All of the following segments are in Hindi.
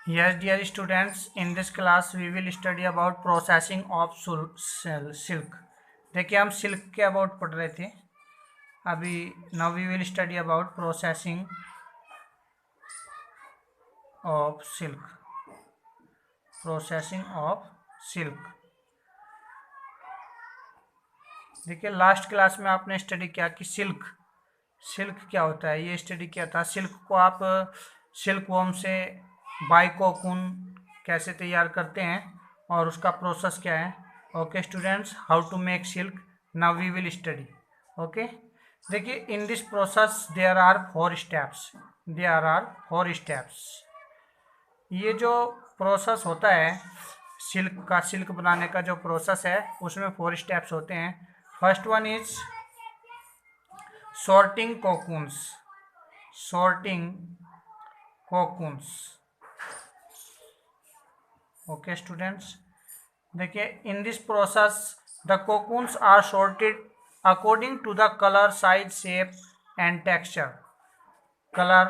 Yes, dear students, in this class we will study about processing of silk. देखिए हम सिल्क के अबाउट पढ़ रहे थे अभी. Now we will study about processing of silk. Processing of silk. देखिए लास्ट क्लास में आपने स्टडी किया कि सिल्क क्या होता है, ये स्टडी किया था. सिल्क को आप सिल्क वॉर्म से बाई कोकून कैसे तैयार करते हैं और उसका प्रोसेस क्या है. Okay students, how to make silk now we will study. Okay, देखिए in this process there are 4 steps. ये जो प्रोसेस होता है सिल्क बनाने का जो प्रोसेस है उसमें 4 स्टेप्स होते हैं. First one is sorting cocoons. Okay students, देखिए in this process the cocoons are sorted according to the color, size, shape and texture. Color,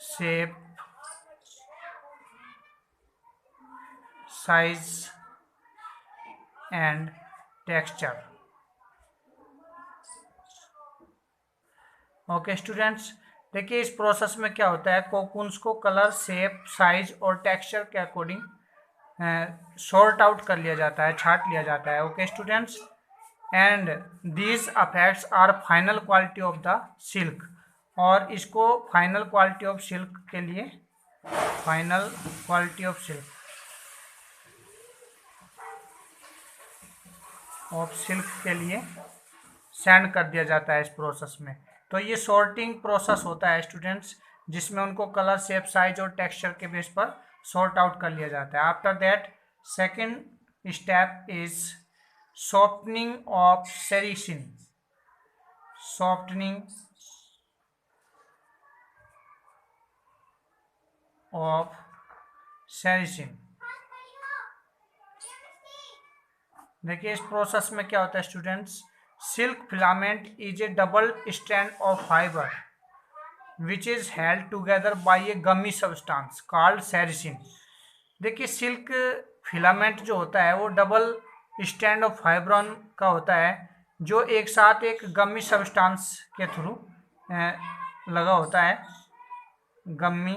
shape, size and texture. Okay students, देखिए इस प्रोसेस में क्या होता है, कोकून्स को कलर, शेप, साइज और टेक्सचर के अकॉर्डिंग सॉर्ट आउट कर लिया जाता है, छांट लिया जाता है. Okay students, and these affects our final quality of the silk. और इसको फाइनल क्वालिटी ऑफ सिल्क के लिए सेंड कर दिया जाता है इस प्रोसेस में. तो ये सॉर्टिंग प्रोसेस होता है स्टूडेंट्स, जिसमें उनको कलर, शेप, साइज और टेक्सचर के बेस पर सॉर्ट आउट कर लिया जाता है. After that second step is softening of sericin. देखिए इस प्रोसेस में क्या होता है students, silk filament is A double strand of fibre which is held together by A gummy substance called sericin. देखिए सिल्क फिलामेंट जो होता है वो डबल स्ट्रैंड ऑफ फाइब्रॉन का होता है, जो एक साथ एक गमी सब्सटेंस के थ्रू लगा होता है. गमी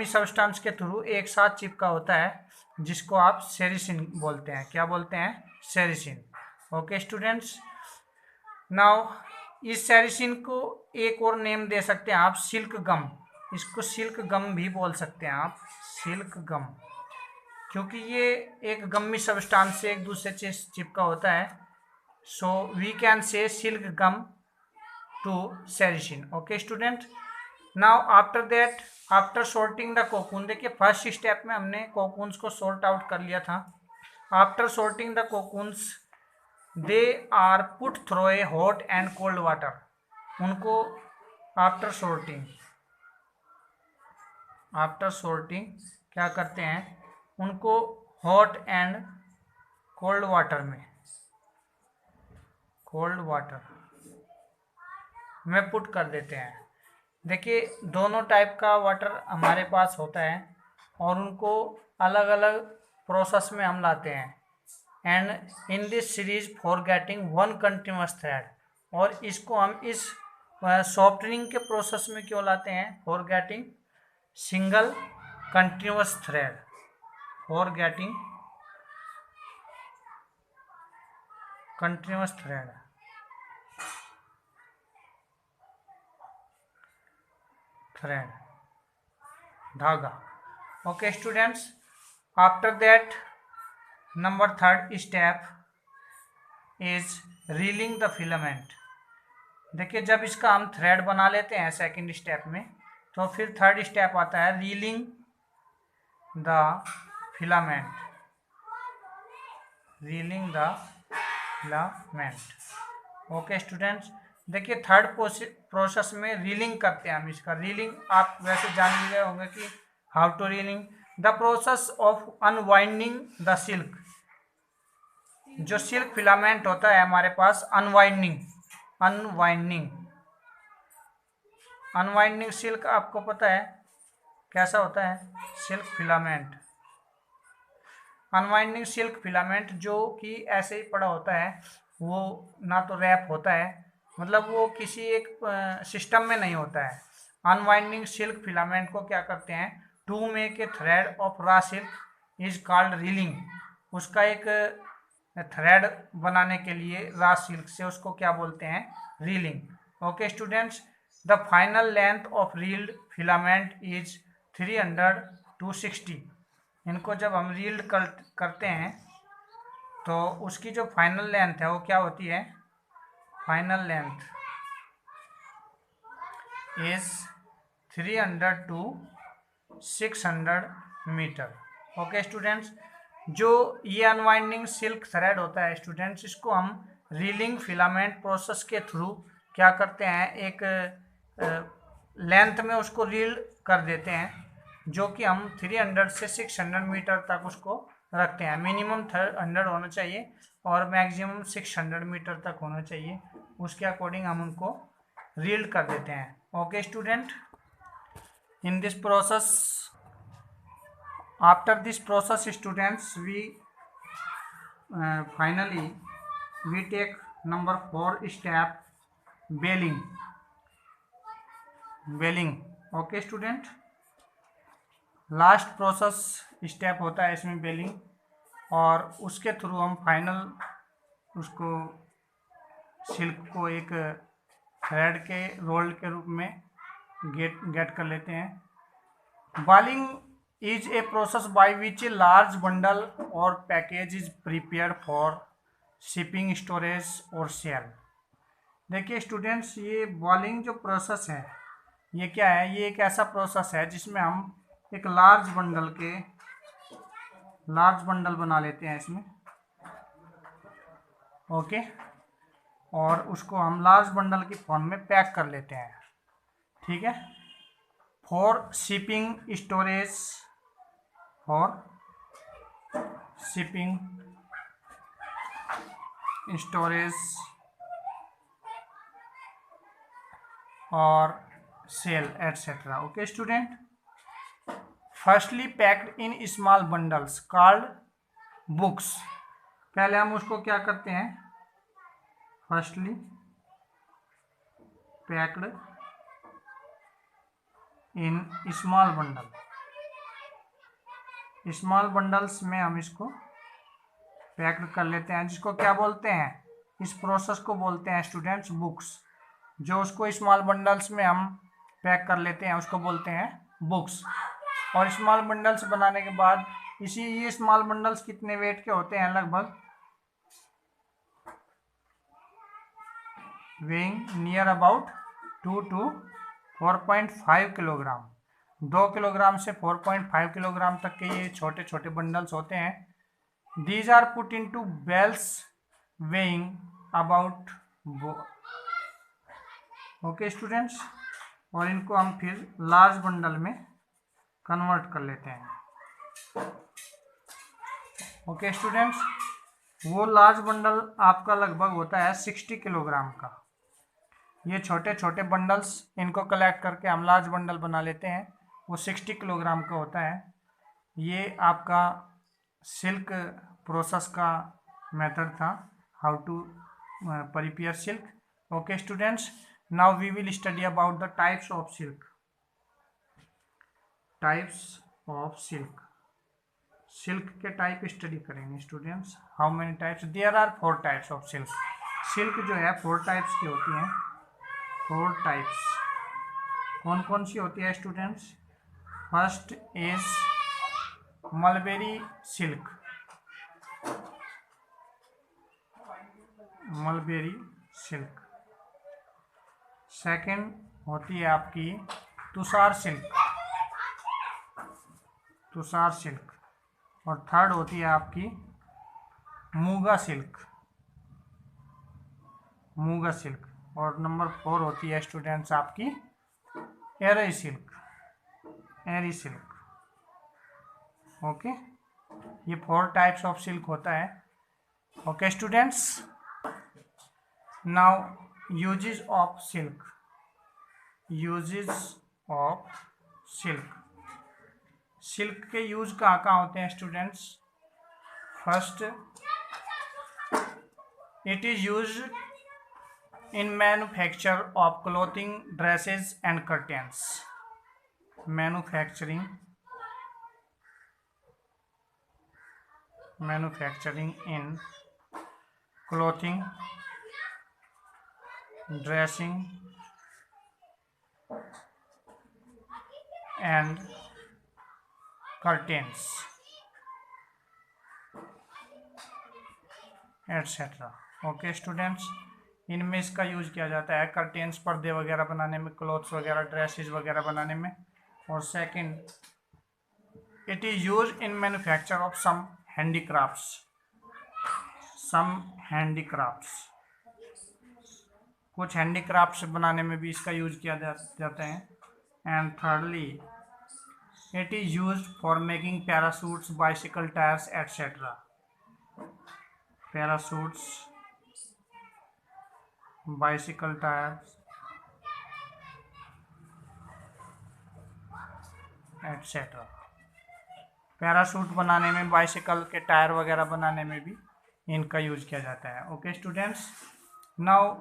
सब्सटेंस के थ्रू एक साथ चिपका होता है, जिसको आप सेरिसिन बोलते हैं. क्या बोलते हैं? सेरिसिन. ओके स्टूडेंट्स, नाउ इस सेरिसिन को एक और नेम दे सकते हैं आप, सिल्क गम. इसको सिल्क गम भी बोल सकते हैं आप, सिल्क गम, क्योंकि ये एक गम्मी सब्सटेंस से एक दूसरे से चिपका होता है. So we can say silk gum to sericin. Okay student, now after sorting the cocoon. देखिए फर्स्ट स्टेप में हमने कोकून्स को सॉर्ट आउट कर लिया था. After sorting the cocoons they are put through a hot and cold water. उनको आफ्टर सॉर्टिंग क्या करते हैं, उनको हॉट एंड कोल्ड वाटर में पुट कर देते हैं. देखिए दोनों टाइप का वाटर हमारे पास होता है और उनको अलग अलग प्रोसेस में हम लाते हैं. And in this series for getting one continuous thread. और इसको हम इस सॉफ्टनिंग के प्रोसेस में क्यों लाते हैं, for getting single continuous thread. धागा. Okay students, after that number third step is reeling the filament. देखिए जब इसका हम थ्रेड बना लेते हैं सेकंड स्टेप में, तो फिर थर्ड स्टेप आता है reeling the filament. Okay students, देखिए थर्ड प्रोसेस में रीलिंग करते हैं हम. इसका रीलिंग आप वैसे जान ही गए होंगे कि how to reeling. The process of unwinding the silk. जो सिल्क फिलामेंट होता है हमारे पास अनवाइंडिंग अनवाइंडिंग अनवाइंडिंग सिल्क आपको पता है कैसा होता है silk filament. Unwinding silk filament जो कि ऐसे ही पड़ा होता है, वो ना तो रैप होता है, मतलब वो किसी एक सिस्टम में नहीं होता है। अनवाइंडिंग सिल्क फिलामेंट को क्या करते हैं, to make a thread of raw silk is called reeling. उसका एक थ्रेड बनाने के लिए रा सिल्क से उसको क्या बोलते हैं, reeling. Okay students, the final length of reeled filament is 300 to 60। इनको जब हम रील्ड करते हैं तो उसकी जो फाइनल लेंथ है वो क्या होती है, final length is 300 to 600 metre. Okay students, जो ये अनवाइंडिंग सिल्क थ्रेड होता है स्टूडेंट्स, इसको हम रीलिंग फिलामेंट प्रोसेस के थ्रू क्या करते हैं, एक लेंथ में उसको रील कर देते हैं, जो कि हम 300 से 600 मीटर तक उसको रखते हैं। मिनिमम 100 होना चाहिए और मैक्सिमम 600 मीटर तक होना चाहिए, उसके अकॉर्डिंग हम उनको रील कर देते हैं। Okay student, in this process, after this process students, we finally we take number 4 step, baling। Okay student, last process step होता है इसमें बेलिंग, और उसके थ्रू हम फाइनल उसको सिल्क को एक थ्रेड के रोल के रूप में गेट कर लेते हैं। Bowling is a process by which a large bundle or package is prepared for shipping, storage और sale। देखिए स्टूडेंट्स, ये बॉलिंग जो प्रोसेस है ये क्या है, ये एक ऐसा प्रोसेस है जिसमें हम एक लार्ज बंडल बना लेते हैं इसमें। ओके, और उसको हम लार्ज बंडल की फॉर्म में पैक कर लेते हैं, ठीक है, for shipping, storage, for shipping, storage और sale etcetera. Okay student, firstly packed in small bundles called books. पहले हम उसको क्या करते हैं, firstly packed in small bundles में हम इसको पैक्ड कर लेते हैं, जिसको क्या बोलते हैं, इस प्रोसेस को बोलते हैं स्टूडेंट्स बुक्स। जो उसको स्मॉल बंडल्स में हम पैक कर लेते हैं उसको बोलते हैं बुक्स। और स्मॉल बंडल्स बनाने के बाद ये स्मॉल बंडल्स कितने वेट के होते हैं, लगभग weighing near about 2 to 4.5 kilogram. 2 kilogram से 4.5 किलोग्राम तक के ये छोटे छोटे बंडल्स होते हैं। These are put into bales weighing about, okay students, और इनको हम फिर लार्ज बंडल में कन्वर्ट कर लेते हैं। ओके स्टूडेंट्स, वो लार्ज बंडल आपका लगभग होता है 60 किलोग्राम का। ये छोटे छोटे बंडल्स, इनको कलेक्ट करके हम लार्ज बंडल बना लेते हैं, वो 60 किलोग्राम का होता है। ये आपका सिल्क प्रोसेस का मेथड था, how to prepare silk. Okay students, now we will study about the types of silk. Silk के टाइप स्टडी करेंगे students. How many types, there are 4 types of silk. Silk जो है 4 टाइप्स की होती हैं। 4 टाइप्स कौन कौन सी होती है students? First is mulberry silk, second होती है आपकी तुषार सिल्क, और थर्ड होती है आपकी मूगा सिल्क, और नंबर 4 होती है स्टूडेंट्स आपकी एरी सिल्क। ओके, ये 4 टाइप्स ऑफ सिल्क होता है। Okay students, now uses of silk. Uses of silk. Silk के यूज कहाँ कहाँ होते हैं students? First, it is use in manufacture of clothing, dresses and curtains. Manufacturing in clothing, dressing and curtains etcetera. Okay students, इनमें इसका यूज किया जाता है कर्टेन्स, पर्दे वगैरह बनाने में, क्लॉथ्स वगैरह, ड्रेसेस वगैरह बनाने में. और second, it is use in manufacture of some handicrafts. कुछ हैंडीक्राफ्ट्स बनाने में भी इसका यूज किया जाता है. And thirdly, it is use for making parachutes, bicycle tyres etcetera. Parachutes, bicycle tyres etcetera. Parachute बनाने में, बाइसिकल के टायर वगैरह बनाने में भी इनका यूज किया जाता है. Okay students, now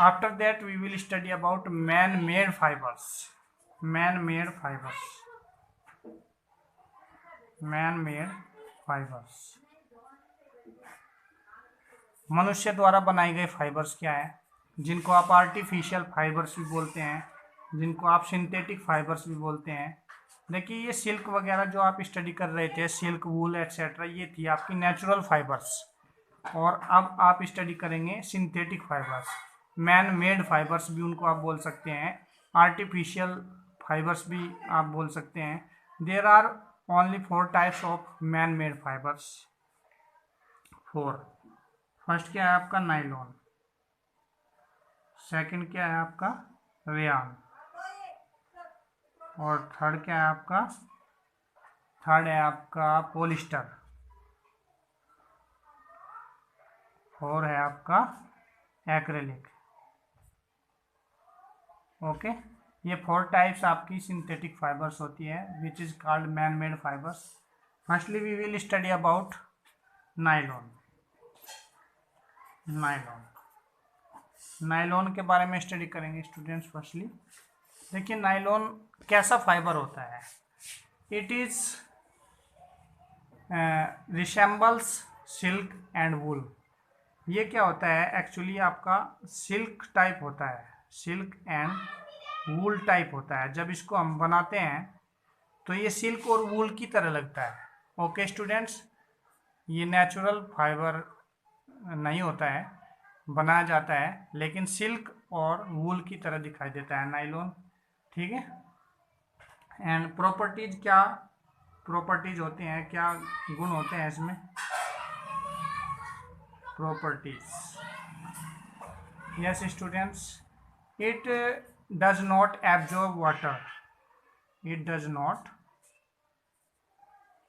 after that we will study about man made fibres. मनुष्य द्वारा बनाई गई फाइबर्स क्या है, जिनको आप आर्टिफिशियल फाइबर्स भी बोलते हैं, जिनको आप सिंथेटिक फाइबर्स भी बोलते हैं. देखिए, ये सिल्क वगैरह जो आप स्टडी कर रहे थे, सिल्क, वूल एटसेट्रा, ये थी आपकी नेचुरल फाइबर्स. और अब आप स्टडी करेंगे synthetic fibres. Man made fibres भी उनको आप बोल सकते हैं, आर्टिफिशियल फाइबर्स भी आप बोल सकते हैं. There are only 4 types of man made fibres. 4. First क्या है आपका? नाइलॉन. सेकंड क्या है आपका? रेयन. और थर्ड क्या है आपका? थर्ड है आपका पॉलिस्टर. 4 है आपका एक्रेलिक. ओके, ये 4 टाइप्स आपकी सिंथेटिक फाइबर्स होती है, which is called man made fibres. Firstly we will study about nylon. Nylon के बारे में स्टडी करेंगे स्टूडेंट्स. फर्स्टली देखिए, नाइलॉन कैसा फाइबर होता है. It is resembles silk and wool. ये क्या होता है एक्चुअली? आपका सिल्क टाइप होता है, सिल्क एंड वूल टाइप होता है. जब इसको हम बनाते हैं तो ये सिल्क और वूल की तरह लगता है. ओके स्टूडेंट्स, ये नेचुरल फाइबर नहीं होता है, बनाया जाता है, लेकिन सिल्क और वूल की तरह दिखाई देता है नाइलॉन. ठीक है. एंड प्रॉपर्टीज, क्या प्रॉपर्टीज होते हैं, क्या गुण होते हैं इसमें? Properties, yes students, it does not absorb water. It does not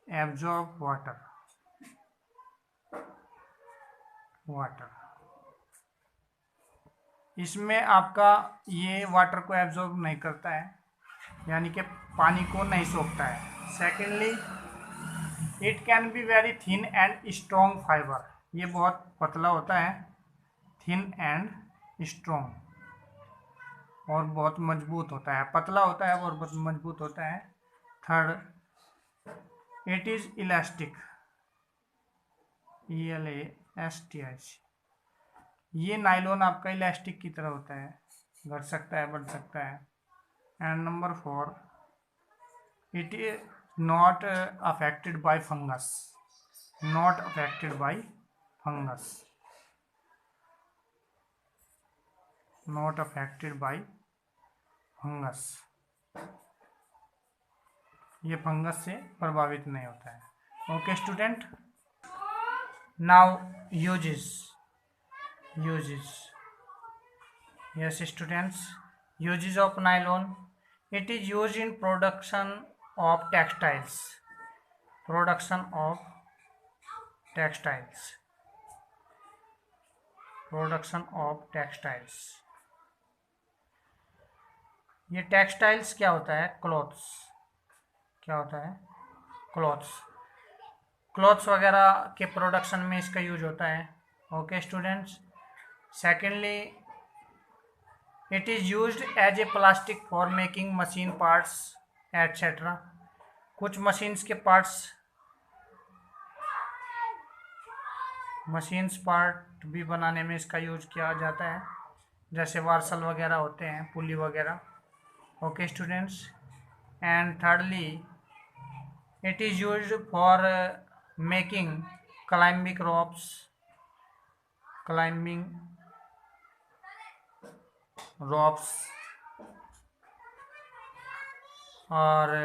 absorb water. इसमें आपका ये वाटर को एब्जॉर्ब नहीं करता है, यानी कि पानी को नहीं सोखता है. Secondly, it can be very thin and strong fibre. ये बहुत पतला होता है, थिन एंड स्ट्रॉन्ग, और बहुत मजबूत होता है. पतला होता है और बहुत मजबूत होता है. Third, it is elastic. ELASTIC. ये नाइलॉन आपका इलास्टिक की तरह होता है, घट सकता है, बढ़ सकता है. And number 4, it is not affected by fungus. Not affected by fungus. Not affected by fungus. ये फंगस से प्रभावित नहीं होता है. Okay student, now uses. Yes students, uses of nylon. It is used in production of textiles. Production of textiles. ये टेक्सटाइल्स क्या होता है? क्लॉथ्स। क्या होता है? क्लॉथ्स। क्लॉथ्स वगैरह के प्रोडक्शन में इसका यूज होता है। Okay students. Secondly, it is used as a plastic for making machine parts etcetera. कुछ मशीन्स के मशीन्स पार्ट भी बनाने में इसका यूज किया जाता है, जैसे वार्सल वगैरह होते हैं, पुली वगैरह। Okay students. And thirdly, it is used for making climbing ropes और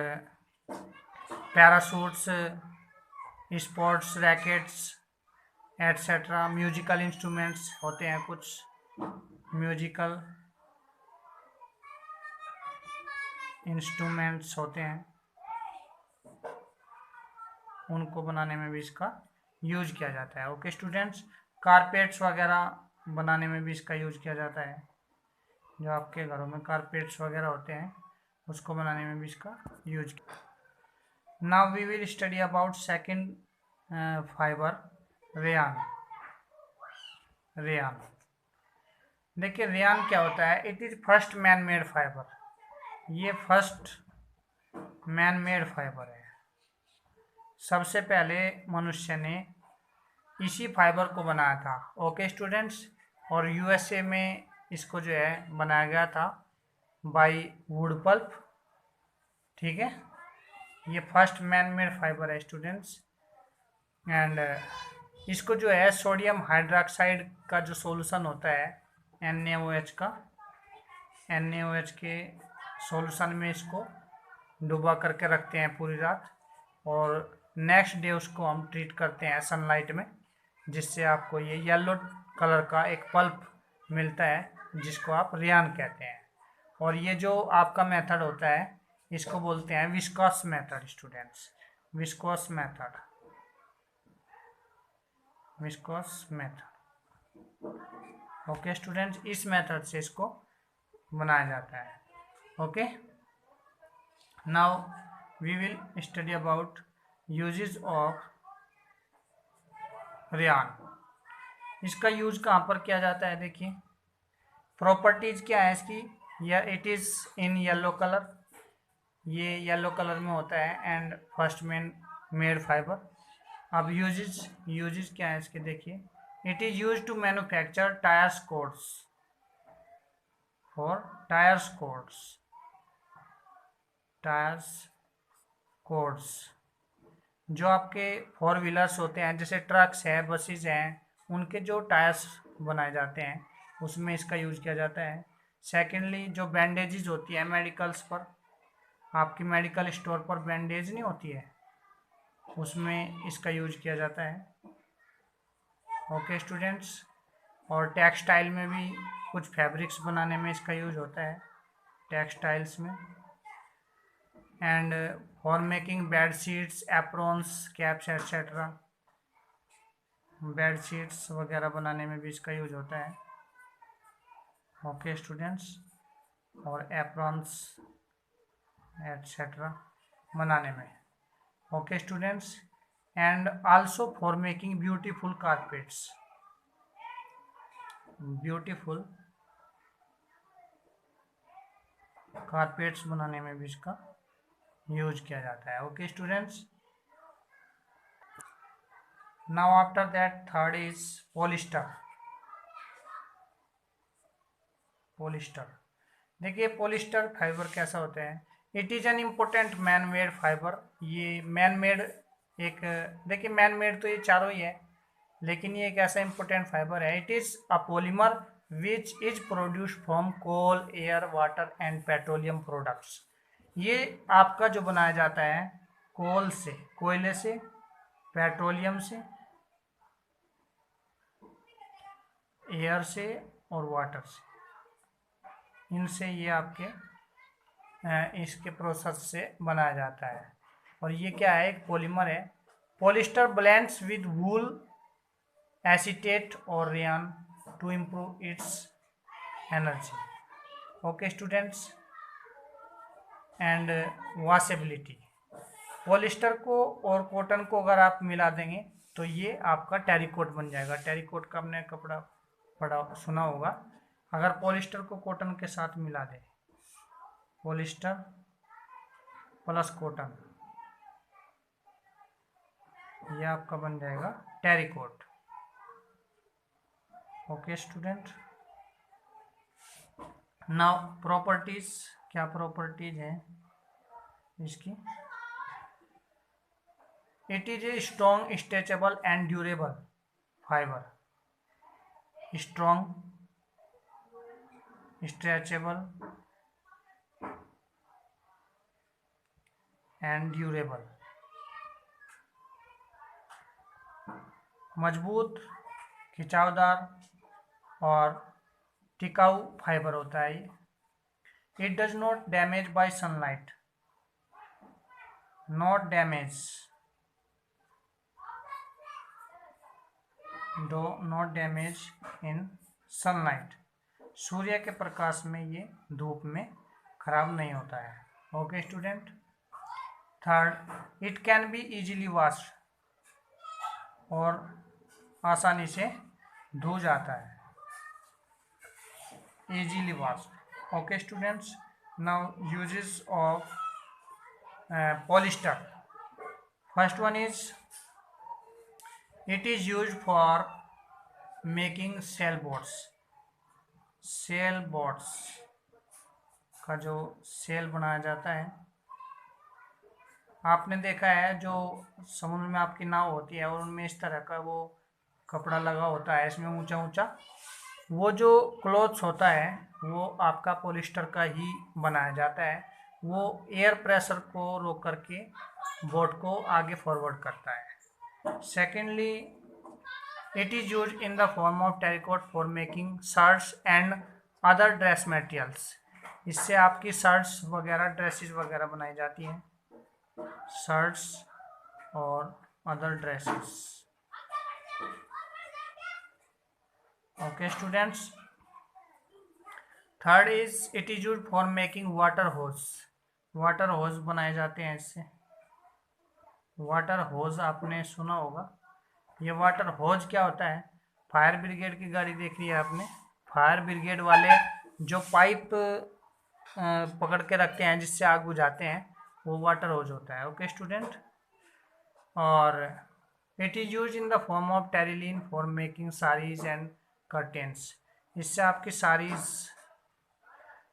parachutes, sports rackets etcetera. Musical instruments होते हैं, कुछ म्यूजिकल इंस्ट्रूमेंट्स होते हैं, उनको बनाने में भी इसका यूज किया जाता है। Okay students. कारपेट्स वगैरह बनाने में भी इसका यूज किया जाता है। जो आपके घरों में कारपेट्स वगैरह होते हैं, उसको बनाने में भी इसका यूज किया। Now we will study about second fibre, rayon. Rayon, देखिए रेयान क्या होता है? It is first man made fibre. ये फर्स्ट मैन मेड फाइबर है। सबसे पहले मनुष्य ने इसी फाइबर को बनाया था। Okay students. और यूएसए में इसको जो है बनाया गया था बाय वुड पल्प। ठीक है, ये फर्स्ट मैन मेड फाइबर है स्टूडेंट्स। एंड इसको जो है सोडियम हाइड्रोक्साइड का जो सॉल्यूशन होता है NaOH का, NaOH के सॉल्यूशन में इसको डुबा करके रखते हैं पूरी रात, और नेक्स्ट डे उसको हम ट्रीट करते हैं सनलाइट में, जिससे आपको ये येलो कलर का एक पल्प मिलता है, जिसको आप रेयान कहते हैं। और ये जो आपका मेथड होता है, इसको बोलते हैं viscose method students. Viscose method, viscose method. Okay students, इस मेथड से इसको बनाया जाता है। Okay, now we will study about uses of rayon. इसका यूज कहाँ पर किया जाता है? देखिए, प्रॉपर्टीज क्या है इसकी। या it is in yellow colour, ये येलो कलर में होता है, and first man made fibre. अब यूजेस क्या है इसके? देखिए, it is use to manufacture tyres cords, for tyres cords. जो आपके 4 व्हीलर्स होते हैं, जैसे ट्रक्स है, बसेस हैं, उनके जो टायर्स बनाए जाते हैं, उसमें इसका यूज किया जाता है। सेकेंडली, जो बैंडेजेस होती है मेडिकल्स पर, आपकी मेडिकल स्टोर पर बैंडेज नहीं होती है, उसमें इसका यूज किया जाता है। Okay students. और टेक्सटाइल में भी कुछ फैब्रिक्स बनाने में इसका यूज होता है, टेक्सटाइल्स में। And for making bed sheets, aprons, caps etcetera. Bed sheets वगैरह बनाने में भी इसका यूज होता है। Okay students. और एप्रॉन्स एटसेट्रा बनाने में। Okay students. And also for making beautiful carpets, beautiful carpets बनाने में भी इसका यूज किया जाता है। Okay students. Now after that third is polyester. देखिए पॉलिस्टर फाइबर कैसा होता है? It is an important man made fibre. ये मैन मेड एक, देखिए मैन मेड तो ये चारों ही है, लेकिन ये एक ऐसा इम्पोर्टेंट फाइबर है। It is a polymer which is produce from coal, air, water and petroleum products. ये आपका जो बनाया जाता है कोल से, कोयले से, पेट्रोलियम से, एयर से और वाटर से, इनसे ये आपके इसके प्रोसेस से बनाया जाता है। और ये क्या है? एक पॉलीमर है। Polyester blends with wool, acetate और rayon. to improve its energy. Okay students, and washability. Polyester को और कॉटन को अगर आप मिला देंगे तो ये आपका टेरिकोट बन जाएगा। टेरिकोट का आपने कपड़ा पढ़ा सुना होगा। अगर पॉलिस्टर को कॉटन के साथ मिला दें, पॉलिस्टर प्लस कॉटन, ये आपका बन जाएगा terricot. Okay student, now properties, क्या प्रॉपर्टीज है इसकी? It is a strong, stretchable and durable fibre. Strong, stretchable and durable, मजबूत, खिंचावदार और टिकाऊ फाइबर होता है ये। It does not damage by sunlight, not damage, not damage in sunlight, सूर्य के प्रकाश में ये धूप में खराब नहीं होता है। Okay student. Third, it can be easily washed, और आसानी से धो जाता है, easily washed. Okay students, now uses of polyester. First one is it is used for making sailboats। sailboats का जो सेल बनाया जाता है, आपने देखा है जो समुद्र में आपकी नाव होती है और उनमें इस तरह का वो कपड़ा लगा होता है, इसमें ऊंचा ऊंचा, वो जो क्लॉथ्स होता है वो आपका पॉलिस्टर का ही बनाया जाता है। वो एयर प्रेशर को रोक करके बोट को आगे फॉरवर्ड करता है। Secondly, it is used in the form of terracotta for making shirts and other dress materials। इससे आपकी शर्ट्स वगैरह, ड्रेसेस वगैरह बनाई जाती हैं, शर्ट्स और other dresses. Okay students. Third is it is used for making water hose. Water hose बनाए जाते हैं इससे। वाटर होज आपने सुना होगा। ये वाटर होज क्या होता है? फायर ब्रिगेड की गाड़ी देखी है आपने, फायर ब्रिगेड वाले जो पाइप पकड़ के रखते हैं जिससे आग बुझाते हैं, वो वाटर होज होता है। Okay student. और it is use in the form of terylene for making saris and curtains. इससे आपकी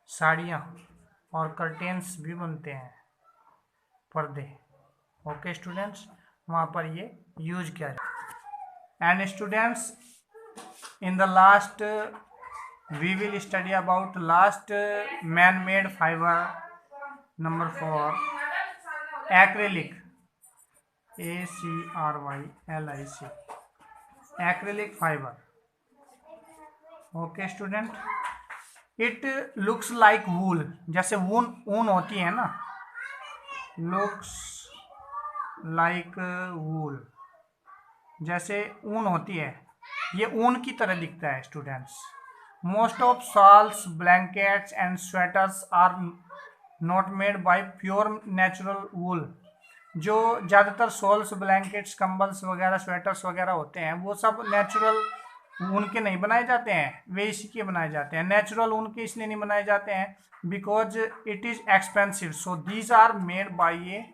साड़ियाँ और कर्टेन्स भी बनते हैं, पर्दे। ओके स्टूडेंट्स, वहाँ पर ये यूज किया जाए। And students, in the last we will study about last man made fibre number 4, acrylic, ACRYLIC, acrylic fibre. Okay student, it looks like wool, जैसे ऊन होती है ना, लुक्स लाइक वूल, जैसे ऊन होती है, ये ऊन की तरह दिखता है students. Most of shawls, blankets and sweaters are not made by pure natural wool. जो ज़्यादातर शॉल्स, ब्लैंकेट्स, कंबल्स वगैरह, स्वेटर्स वगैरह होते हैं, वो सब नेचुरल ऊन के नहीं बनाए जाते हैं, वे इसी के बनाए जाते हैं। नेचुरल ऊन के इसलिए नहीं बनाए जाते हैं because it is expensive, so these are made by a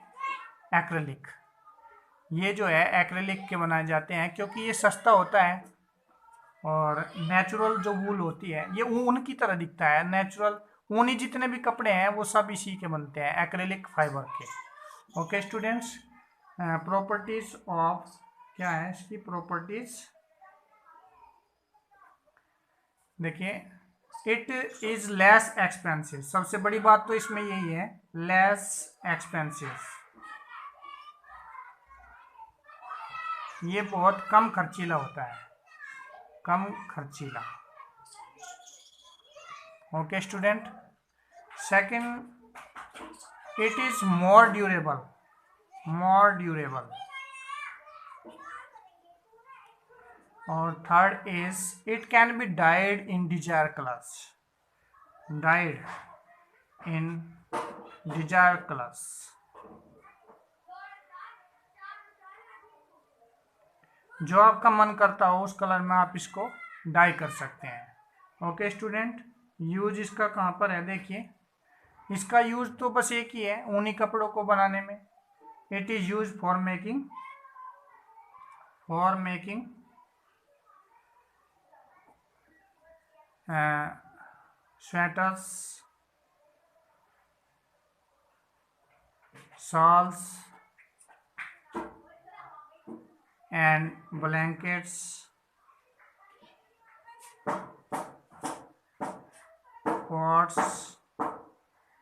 acrylic. ये जो है एक्रेलिक के बनाए जाते हैं क्योंकि ये सस्ता होता है, और नेचुरल जो वूल होती है ये ऊन की तरह दिखता है। नेचुरल ऊनी जितने भी कपड़े हैं वो सब इसी के बनते हैं, एक्रेलिक फाइबर के। ओके स्टूडेंट्स, प्रॉपर्टीज ऑफ, क्या है इसकी प्रॉपर्टीज? देखिए, इट इज लेस एक्सपेंसिव, सबसे बड़ी बात तो इसमें यही है, लेस एक्सपेंसिव। ये बहुत कम खर्चीला होता है, कम खर्चीला। Okay student. Second, it is more durable, more durable. और third is it can be dyed in desire colours, dyed in desire colours. जो आपका मन करता हो उस कलर में आप इसको डाई कर सकते हैं। ओके स्टूडेंट, यूज इसका कहाँ पर है देखिए, इसका यूज तो बस एक ही है ऊनी कपड़ों को बनाने में। It is use for making sweaters, shawls and blankets, coats,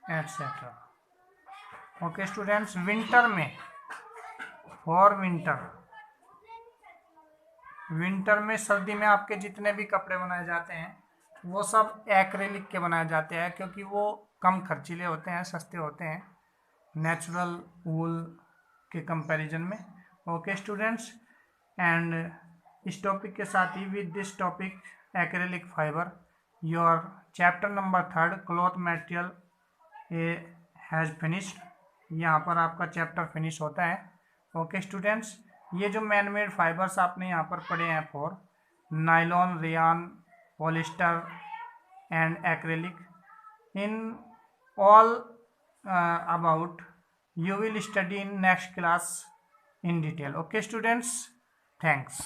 etc. Okay students, winter में फॉर विंटर में सर्दी में आपके जितने भी कपड़े बनाए जाते हैं वो सब एक्रेलिक के बनाए जाते हैं, क्योंकि वो कम खर्चीले होते हैं, सस्ते होते हैं नेचुरल वूल के कंपैरिजन में। ओके स्टूडेंट्स, एंड इस टॉपिक के साथ ही with this topic acrylic fibre your chapter number 3 cloth material has finished. यहाँ पर आपका चैप्टर फिनिश होता है। ओके स्टूडेंट्स, ये जो मैन मेड फाइबर्स आपने यहाँ पर पढ़े हैं for nylon, rayon, polyester and acrylic, in all about you will study in next class in detail. Okay students, thanks.